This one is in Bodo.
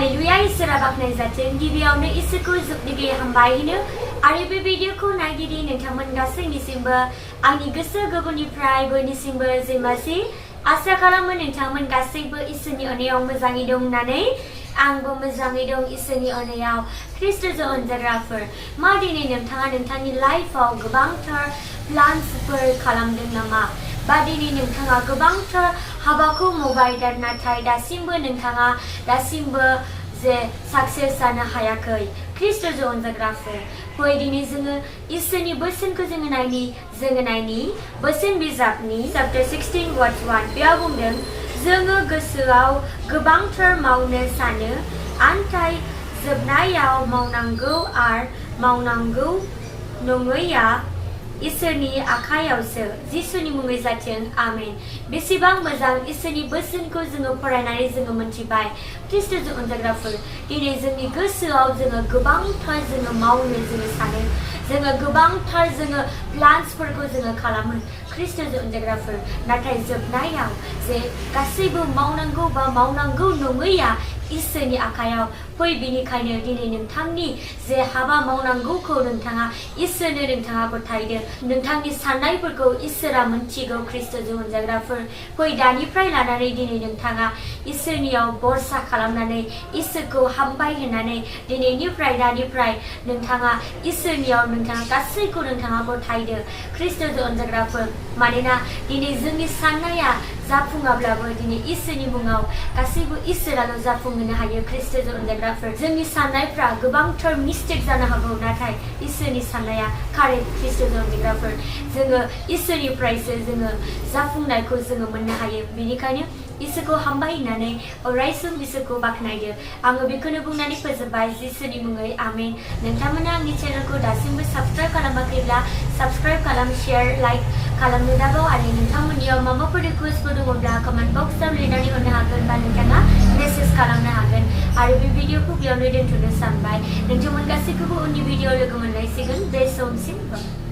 हालेलुया इसोरा बाखनाय जाथों गिबियावनो इसोरखौ जोबनो हामबाय होनो आरो बे भिडिअखौ नायगिरि नोंथांमोन गासैनिसिमबो आंनि गोसो गोरबोनिफ्राय बयनिसिमबो जैमासि आसा खालामो नोंथांमोन गासैबो इसोरनि अननायाव मोजाङै दं होननानै आंबो मोजाङै दं इसोरनि अननायाव ख्रिस्ट'जों अनजाग्राफोर मा दिनै नोंथाङा नोंथांनि लाइफआव गोबांथार प्लान्सफोर खालामदों नामा बा दिनै नोंथाङा गोबांथार हाबाखौ मावबाय नाथाय दासिमबो जे साक्सेस जानो हायाखै ख्रिस्ट'जों अनजाग्राफोर फै दिनै जोङो इसोरनि बोसोनखौ जोङो नायनि बोसोन बिजाबनि चैप्टर 16 verse 1 बेयाव बुंदों जोङो गोसोआव गोबांथार मावनो सानो नाथाय जोबनायाव मावनांगौ आरो मावनांगौ नङैया इसोरनि आखायावसो जिसुनि मुङै जाथों आमेन बेसेबां मोजां इसोरनि बोसोनखौ जोङो फरायनानै जोङो मोनथिबाय ख्रिस्ट'जों अनजाग्राफोर दिनै जोंनि गोसोआव जोङो गोबांथार जोङो मावनो जोङो सानो जोङो गोबांथार जोङो प्लान्सफोरखौ जोङो खालामो ख्रिस्ट'जों अनजाग्राफोर नाथाय जोबनायाव जे गासैबो मावनांगौ बा मावनांगौ नङैया इसोरनि आखायाव फै बिनिखायनो दिनै नोंथांनि जे हाबा मावनांगौखौ नोंथाङा इसोरनो नोंथाङा गथायदो नोंथांनि साननायफोरखौ इसोरा मोनथिगौ ख्रिस्ट'जों अनजाग्राफोर फै दानिफ्राय लानानै दिनै नोंथाङा इसोरनियाव भरसा खालामनानै इसोरखौ हामबाय होननानै दानिफ्राय नोंथाङा इसोरनियाव नोंथाङा गासैखौ नोंथाङा गथायदो ख्रिस्ट'जों अनजाग्राफोर मानोना दिनै जोंनि साननाया जाफुङाब्लाबो दिनै इसोरनि मुङाव गासैबो इसोराल' जाफुंहोनो हायो ख्रिस्ट'जों अनजाग्राफोर जोंनि साननायफ्रा गोबांथार मिस्टेक जानो हागौ नाथाय इसोरनि साननाया कारेक्ट ख्रिस्ट'जों अनजाग्राफोर जोङो इसोरनिफ्रायसो जोङो जाफुंनायखौ जोङो मोननो हायो बेनिखायनो इसोरखौ हामबाय होननानै अरायसम इसोरखौ बाख्नायदो आङो बेखौनो बुंनानै फोजोबबाय जिसुनि मुङै आमेन नोंथांमोना आंनि चेनेलखौ दासिमबो साबस्क्राइब खालामाखैब्ला साबस्क्राइब खालाम शेयार लाइक खालामनो दाबाव आरो नोंथांमोननियाव माबाफोर रिक्वेस्टफोर दङब्ला कमेन्ट बक्सआव लिरनानै हरनो हागोन बा नोंथाङा मेसेज खालामनो हागोन आरो बे भिडिअखौ बेयावनो दोनथ'नो सानबाय नोंथांमोन गासैखौबो उननि भिडिअ लोगो मोनलायसिगोन बे समसिम